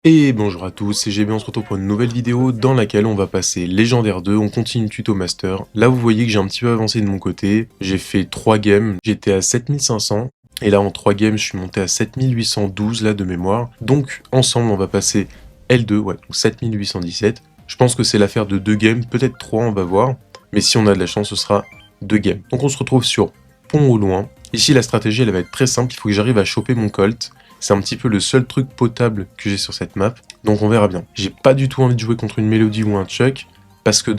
Et bonjour à tous, c'est GB, on se retrouve pour une nouvelle vidéo dans laquelle on va passer Légendaire 2, on continue le tuto Master. Là vous voyez que j'ai un petit peu avancé de mon côté, j'ai fait 3 games, j'étais à 7500, et là en 3 games je suis monté à 7812 là de mémoire. Donc ensemble on va passer L2, ouais, donc 7817. Je pense que c'est l'affaire de 2 games, peut-être 3 on va voir, mais si on a de la chance ce sera 2 games. Donc on se retrouve sur Pont au loin. Ici la stratégie elle va être très simple, il faut que j'arrive à choper mon Colt. C'est un petit peu le seul truc potable que j'ai sur cette map, donc on verra bien. J'ai pas du tout envie de jouer contre une Mélodie ou un Chuck, parce que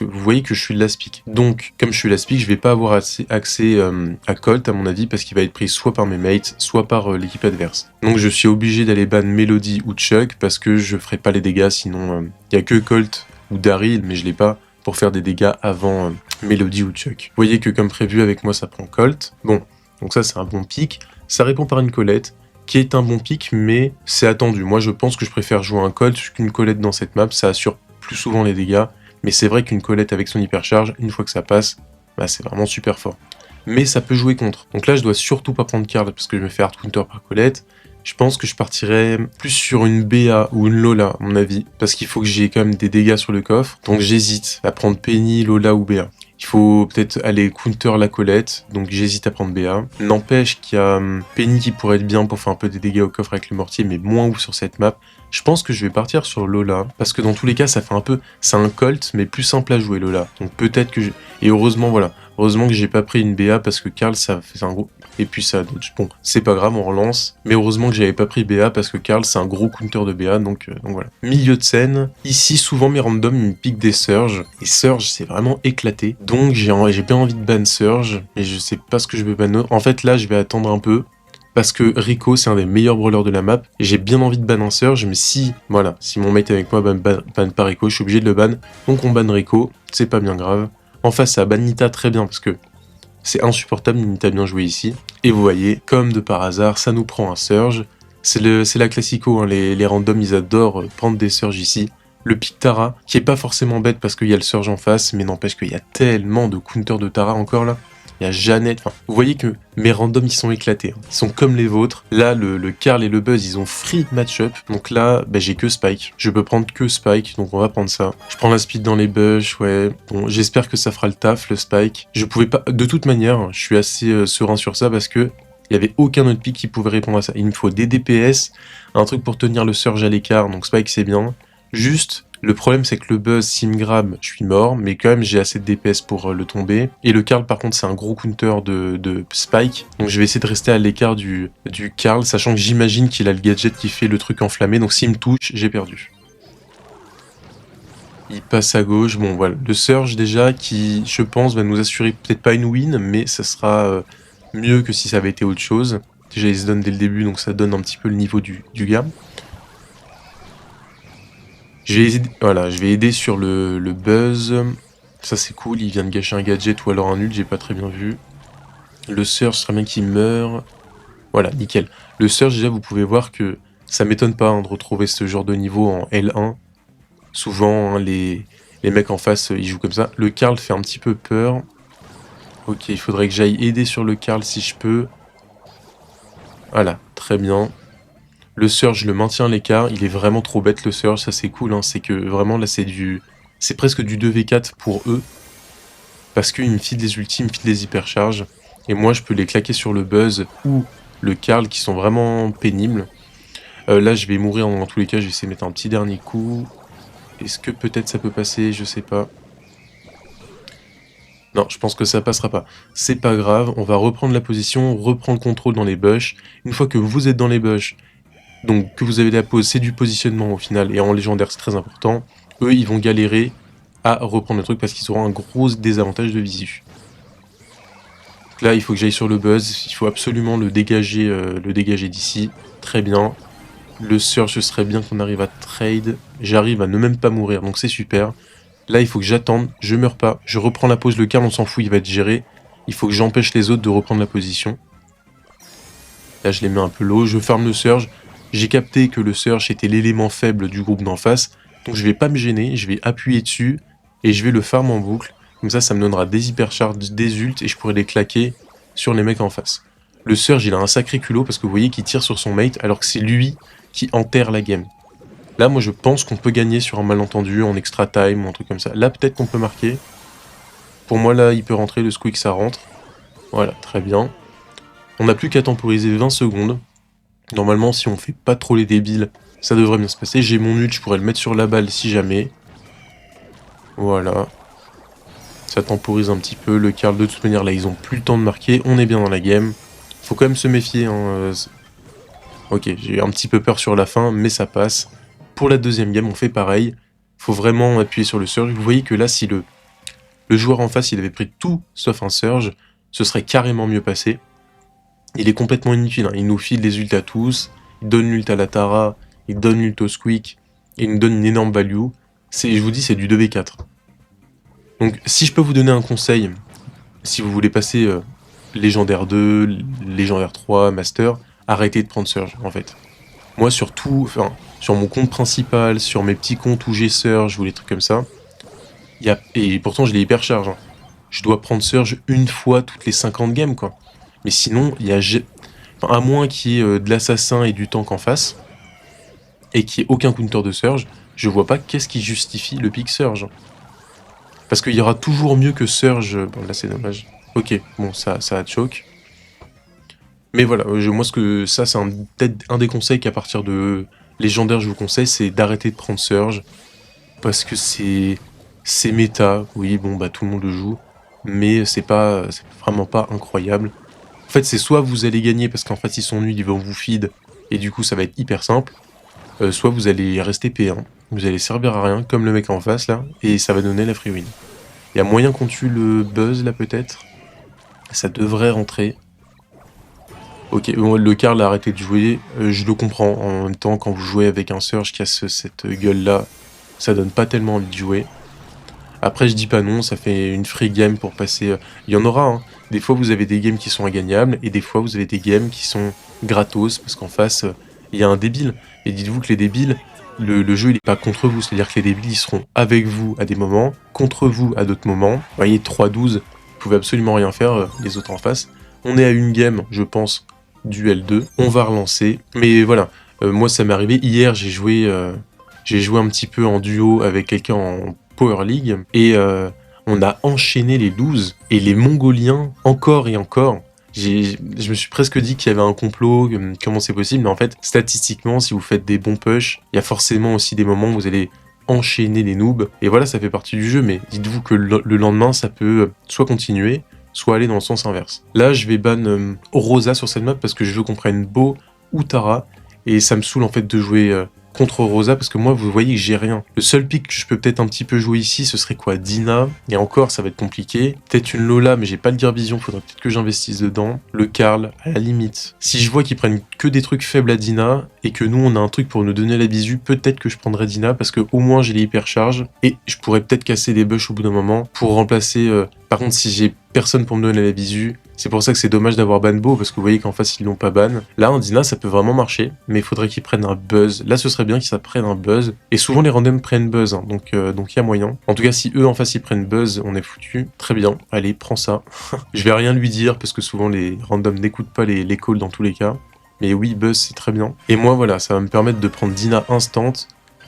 vous voyez que je suis Laspic. Donc, comme je suis Laspic, je vais pas avoir accès à Colt, à mon avis, parce qu'il va être pris soit par mes mates, soit par l'équipe adverse. Donc je suis obligé d'aller ban Mélodie ou Chuck, parce que je ferai pas les dégâts, sinon y a que Colt ou Daryl, mais je l'ai pas pour faire des dégâts avant Mélodie ou Chuck. Vous voyez que comme prévu avec moi ça prend Colt. Bon, donc ça c'est un bon pick. Ça répond par une Colette, qui est un bon pick, mais c'est attendu. Moi, je pense que je préfère jouer un Colt qu'une Colette dans cette map, ça assure plus souvent les dégâts, mais c'est vrai qu'une Colette avec son hypercharge, une fois que ça passe, bah, c'est vraiment super fort. Mais ça peut jouer contre. Donc là, je dois surtout pas prendre Karl, parce que je me fais hard counter par Colette. Je pense que je partirais plus sur une BA ou une Lola, à mon avis, parce qu'il faut que j'ai quand même des dégâts sur le coffre, donc j'hésite à prendre Penny, Lola ou BA. Il faut peut-être aller counter la Colette, donc j'hésite à prendre BA. N'empêche qu'il y a Penny qui pourrait être bien pour faire un peu des dégâts au coffre avec le mortier, mais moins ouf sur cette map. Je pense que je vais partir sur Lola, parce que dans tous les cas, ça fait un peu... C'est un Colt, mais plus simple à jouer, Lola. Donc peut-être que... Et heureusement, voilà. Heureusement que j'ai pas pris une BA, parce que Karl, ça fait un gros... Et puis ça dodge. Bon, c'est pas grave, on relance. Mais heureusement que j'avais pas pris BA, parce que Karl, c'est un gros counter de BA, donc voilà. Milieu de scène. Ici, souvent, mes randoms, ils me piquent des Surge. Et Surge, c'est vraiment éclaté. Donc j'ai bien envie de ban Surge, mais je sais pas ce que je vais ban. En fait, là, je vais attendre un peu. Parce que Rico, c'est un des meilleurs brawlers de la map. Et j'ai bien envie de ban un Surge, mais si mon mate avec moi ban pas Rico, je suis obligé de le ban. Donc on ban Rico, c'est pas bien grave. En face, ça ban Nita très bien, parce que c'est insupportable, Nita bien joué ici. Et vous voyez, comme de par hasard, ça nous prend un Surge. C'est la classico, hein. Les randoms, ils adorent prendre des Surges ici. Le pick Tara, qui est pas forcément bête parce qu'il y a le Surge en face, mais n'empêche qu'il y a tellement de counters de Tara encore là. Il y a Jeannette, enfin, vous voyez que mes randoms ils sont éclatés, hein. Ils sont comme les vôtres. Là, le Karl et le Buzz, ils ont free match-up. Donc là, bah, j'ai que Spike. Je peux prendre que Spike, donc on va prendre ça. Je prends la speed dans les bush, ouais. Bon, j'espère que ça fera le taf, le Spike. Je pouvais pas... De toute manière, je suis assez serein sur ça parce que il n'y avait aucun autre pick qui pouvait répondre à ça. Il me faut des DPS, un truc pour tenir le Surge à l'écart, donc Spike c'est bien. Juste, le problème c'est que le Buzz, s'il me grab, je suis mort, mais quand même j'ai assez de DPS pour le tomber. Et le Karl par contre c'est un gros counter de Spike, donc je vais essayer de rester à l'écart du Karl, sachant que j'imagine qu'il a le gadget qui fait le truc enflammé, donc s'il me touche, j'ai perdu. Il passe à gauche, bon voilà, le Surge déjà qui, je pense, va nous assurer peut-être pas une win, mais ça sera mieux que si ça avait été autre chose. Déjà il se donne dès le début, donc ça donne un petit peu le niveau du gars. Je vais aider sur le Buzz. Ça c'est cool, il vient de gâcher un gadget ou alors un ult, j'ai pas très bien vu. Le Surge serait bien qu'il meure. Voilà, nickel. Le Surge déjà vous pouvez voir que ça m'étonne pas hein, de retrouver ce genre de niveau en L1. Souvent hein, les mecs en face ils jouent comme ça. Le Karl fait un petit peu peur. Ok, il faudrait que j'aille aider sur le Karl si je peux. Voilà, très bien. Le Surge, je le maintiens à l'écart, il est vraiment trop bête le Surge, ça c'est cool, hein. C'est que vraiment là c'est presque du 2v4 pour eux. Parce qu'ils me filent des ultis, ils me filent des hypercharges. Et moi je peux les claquer sur le Buzz ou le Karl qui sont vraiment pénibles. Là je vais mourir dans tous les cas, je vais essayer de mettre un petit dernier coup. Est-ce que peut-être ça peut passer, je sais pas. Non, je pense que ça passera pas. C'est pas grave, on va reprendre la position, reprendre contrôle dans les bush. Une fois que vous êtes dans les bush, donc que vous avez la pause, c'est du positionnement au final, et en légendaire c'est très important. Eux, ils vont galérer à reprendre le truc parce qu'ils auront un gros désavantage de visu. Donc là, il faut que j'aille sur le Buzz, il faut absolument le dégager d'ici. Très bien. Le Surge, ce serait bien qu'on arrive à trade. J'arrive à ne même pas mourir, donc c'est super. Là, il faut que j'attende, je meurs pas, je reprends la pause, le Karl, on s'en fout, il va être géré. Il faut que j'empêche les autres de reprendre la position. Là, je les mets un peu low, je farm le Surge. J'ai capté que le Surge était l'élément faible du groupe d'en face, donc je vais pas me gêner, je vais appuyer dessus, et je vais le farm en boucle. Comme ça me donnera des hypercharges, des ults, et je pourrai les claquer sur les mecs en face. Le Surge, il a un sacré culot, parce que vous voyez qu'il tire sur son mate, alors que c'est lui qui enterre la game. Là, moi, je pense qu'on peut gagner sur un malentendu, en extra time ou un truc comme ça. Là, peut-être qu'on peut marquer. Pour moi, là, il peut rentrer, le squeak, ça rentre. Voilà, très bien. On n'a plus qu'à temporiser 20 secondes. Normalement, si on fait pas trop les débiles, ça devrait bien se passer. J'ai mon ult, je pourrais le mettre sur la balle si jamais. Voilà. Ça temporise un petit peu. Le Karl, de toute manière, là, ils ont plus le temps de marquer. On est bien dans la game. Faut quand même se méfier. Hein. Ok, j'ai eu un petit peu peur sur la fin, mais ça passe. Pour la deuxième game, on fait pareil. Faut vraiment appuyer sur le surge. Vous voyez que là, si le joueur en face, il avait pris tout sauf un surge, ce serait carrément mieux passé. Il est complètement inutile. Hein. Il nous file les ults à tous. Il donne l'ult à la Tara. Il donne l'ult au Squeak. Et il nous donne une énorme value. Je vous dis, c'est du 2v4. Donc, si je peux vous donner un conseil, si vous voulez passer légendaire 2, légendaire 3, master, arrêtez de prendre surge, en fait. Moi, sur mon compte principal, sur mes petits comptes où j'ai surge ou les trucs comme ça, et pourtant je l'ai hyper charge. Hein. Je dois prendre surge une fois toutes les 50 games, quoi. Mais sinon, à moins qu'il y ait de l'assassin et du tank en face, et qu'il n'y ait aucun counter de surge, je vois pas qu'est-ce qui justifie le pick surge. Parce qu'il y aura toujours mieux que surge. Bon, là c'est dommage. Ok, bon, ça a choke. Mais voilà, moi ça c'est peut-être un des conseils qu'à partir de légendaire je vous conseille, c'est d'arrêter de prendre surge. Parce que c'est méta, oui bon bah tout le monde le joue, mais c'est vraiment pas incroyable. En fait c'est soit vous allez gagner parce qu'en fait ils sont nuls, ils vont vous feed, et du coup ça va être hyper simple, soit vous allez rester P1, vous allez servir à rien, comme le mec en face là, et ça va donner la free win. Il y a moyen qu'on tue le buzz là peut-être, ça devrait rentrer. Ok, le Karl a arrêté de jouer, je le comprends, en même temps quand vous jouez avec un Surge qui a cette gueule là, ça donne pas tellement envie de jouer. Après je dis pas non, ça fait une free game pour passer, il y en aura, hein. Des fois vous avez des games qui sont ingagnables, et des fois vous avez des games qui sont gratos, parce qu'en face, il y a un débile. Et dites-vous que les débiles, le jeu il est pas contre vous, c'est-à-dire que les débiles ils seront avec vous à des moments, contre vous à d'autres moments. Vous voyez, 3-12, vous pouvez absolument rien faire, les autres en face. On est à une game, je pense, du L2, on va relancer. Mais voilà, moi ça m'est arrivé, hier j'ai joué un petit peu en duo avec quelqu'un en Power League, et on a enchaîné les 12, et les Mongoliens, encore et encore, je me suis presque dit qu'il y avait un complot, comment c'est possible, mais en fait, statistiquement, si vous faites des bons push, il y a forcément aussi des moments où vous allez enchaîner les noobs, et voilà, ça fait partie du jeu, mais dites-vous que le lendemain, ça peut soit continuer, soit aller dans le sens inverse. Là, je vais ban Rosa sur cette map parce que je veux qu'on prenne Beau ou Tara, et ça me saoule en fait de jouer contre Rosa parce que moi, vous voyez que j'ai rien. Le seul pick que je peux peut-être un petit peu jouer ici, ce serait quoi? Dina, et encore, ça va être compliqué. Peut-être une Lola, mais j'ai pas le Gear Vision, faudrait peut-être que j'investisse dedans. Le Karl, à la limite. Si je vois qu'ils prennent que des trucs faibles à Dina, et que nous, on a un truc pour nous donner la visu, peut-être que je prendrais Dina, parce que au moins j'ai les hypercharges, et je pourrais peut-être casser des bush au bout d'un moment, pour remplacer... Par contre, si j'ai personne pour me donner la visu, c'est pour ça que c'est dommage d'avoir ban Beau, parce que vous voyez qu'en face, ils l'ont pas ban. Là, un Dina, ça peut vraiment marcher, mais il faudrait qu'ils prennent un buzz. Là, ce serait bien qu'ils prennent un buzz. Et souvent, les randoms prennent buzz, hein, donc il y a moyen. En tout cas, si eux, en face, ils prennent buzz, on est foutu. Très bien. Allez, prends ça. Je vais rien lui dire, parce que souvent, les randoms n'écoutent pas les calls dans tous les cas. Mais oui, buzz, c'est très bien. Et moi, voilà, ça va me permettre de prendre Dina instant,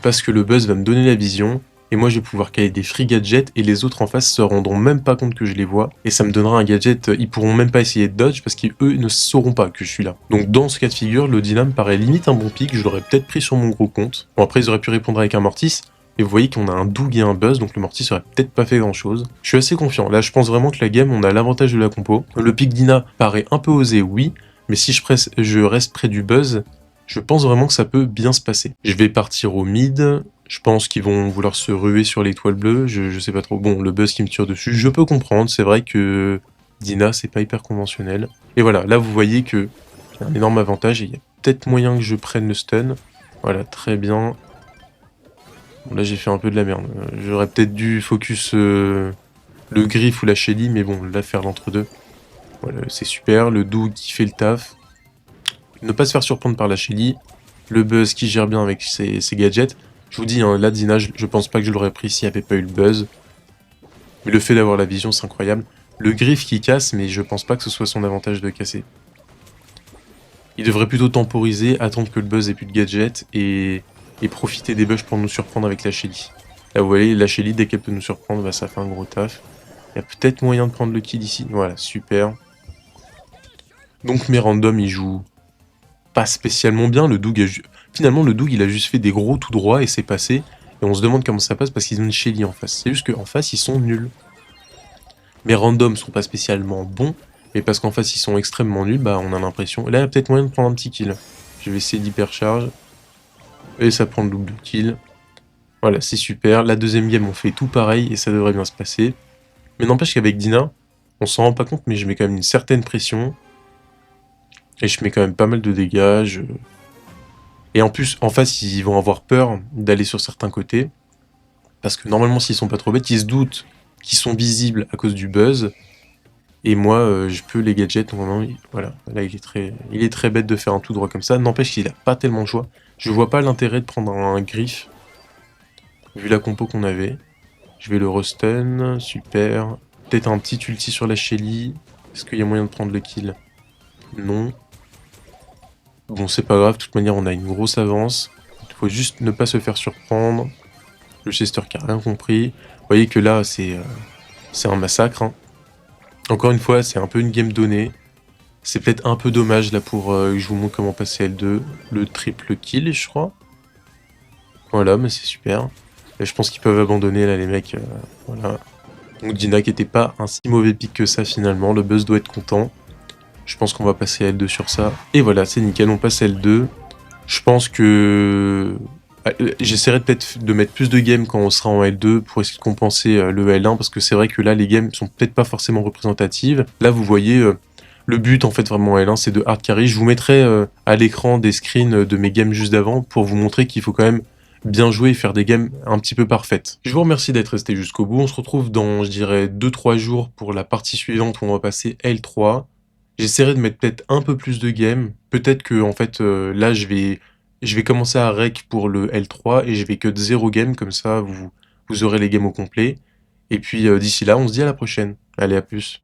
parce que le buzz va me donner la vision. Et moi, je vais pouvoir caler des free gadgets, et les autres en face se rendront même pas compte que je les vois, et ça me donnera un gadget, ils pourront même pas essayer de dodge, parce qu'eux ne sauront pas que je suis là. Donc dans ce cas de figure, le Dina me paraît limite un bon pick, je l'aurais peut-être pris sur mon gros compte. Bon après, ils auraient pu répondre avec un Mortis, et vous voyez qu'on a un Doug et un Buzz, donc le Mortis aurait peut-être pas fait grand chose. Je suis assez confiant, là je pense vraiment que la game, on a l'avantage de la compo. Le pick Dina paraît un peu osé, oui, mais si je reste près du Buzz, je pense vraiment que ça peut bien se passer. Je vais partir au mid. Je pense qu'ils vont vouloir se ruer sur l'étoile bleue, je sais pas trop. Bon, le buzz qui me tire dessus, je peux comprendre, c'est vrai que Dina, c'est pas hyper conventionnel. Et voilà, là vous voyez que y a un énorme avantage, et il y a peut-être moyen que je prenne le stun. Voilà, très bien. Bon, là j'ai fait un peu de la merde. J'aurais peut-être dû focus le Griff ou la Shelly, mais bon, là faire l'entre-deux. Voilà, c'est super, le Doug qui fait le taf. Ne pas se faire surprendre par la Shelly. Le buzz qui gère bien avec ses gadgets. Je vous dis, hein, là, Dina, je pense pas que je l'aurais pris s'il n'y avait pas eu le buzz. Mais le fait d'avoir la vision, c'est incroyable. Le Griff qui casse, mais je pense pas que ce soit son avantage de casser. Il devrait plutôt temporiser, attendre que le buzz ait plus de gadget, et et profiter des bush pour nous surprendre avec la Shelly. Là vous voyez, la Shelly, dès qu'elle peut nous surprendre, bah, ça fait un gros taf. Il y a peut-être moyen de prendre le kill ici. Voilà, super. Donc mes randoms, ils jouent pas spécialement bien. Le Doug finalement, le Doug, il a juste fait des gros tout droit et c'est passé. Et on se demande comment ça passe parce qu'ils ont une Shelly en face. C'est juste qu'en face, ils sont nuls. Mes randoms sont pas spécialement bons, mais parce qu'en face, ils sont extrêmement nuls, bah on a l'impression... Là, il y a peut-être moyen de prendre un petit kill. Je vais essayer d'hypercharge. Et ça prend le double kill. Voilà, c'est super. La deuxième game, on fait tout pareil et ça devrait bien se passer. Mais n'empêche qu'avec Dina, on s'en rend pas compte, mais je mets quand même une certaine pression. Et je mets quand même pas mal de dégâts. Et en plus, en face, ils vont avoir peur d'aller sur certains côtés. Parce que normalement, s'ils sont pas trop bêtes, ils se doutent qu'ils sont visibles à cause du buzz. Et moi, je peux les gadgets. Normalement, voilà. Là, il est très bête de faire un tout droit comme ça. N'empêche qu'il a pas tellement le choix. Je vois pas l'intérêt de prendre un griffe. Vu la compo qu'on avait. Je vais le restun. Super. Peut-être un petit ulti sur la Shelly. Est-ce qu'il y a moyen de prendre le kill? Non. Bon, c'est pas grave. De toute manière, on a une grosse avance. Il faut juste ne pas se faire surprendre. Le Chester qui a rien compris. Vous voyez que là, c'est un massacre. Hein. Encore une fois, c'est un peu une game donnée. C'est peut-être un peu dommage là pour que je vous montre comment passer L2. Le triple kill, je crois. Voilà, mais c'est super. Et je pense qu'ils peuvent abandonner là, les mecs. Voilà. Donc Dina qui était pas un si mauvais pick que ça finalement. Le buzz doit être content. Je pense qu'on va passer à L2 sur ça. Et voilà, c'est nickel, on passe à L2. Je pense que... J'essaierai peut-être de mettre plus de games quand on sera en L2 pour essayer de compenser le L1 parce que c'est vrai que là les games sont peut-être pas forcément représentatives. Là vous voyez le but en fait vraiment en L1 c'est de hard carry. Je vous mettrai à l'écran des screens de mes games juste d'avant pour vous montrer qu'il faut quand même bien jouer et faire des games un petit peu parfaites. Je vous remercie d'être resté jusqu'au bout. On se retrouve dans je dirais 2-3 jours pour la partie suivante où on va passer L3. J'essaierai de mettre peut-être un peu plus de games. Peut-être que en fait là je vais commencer à rec pour le L3 et je vais que de 0 game, comme ça vous aurez les games au complet. Et puis d'ici là, on se dit à la prochaine. Allez, à plus.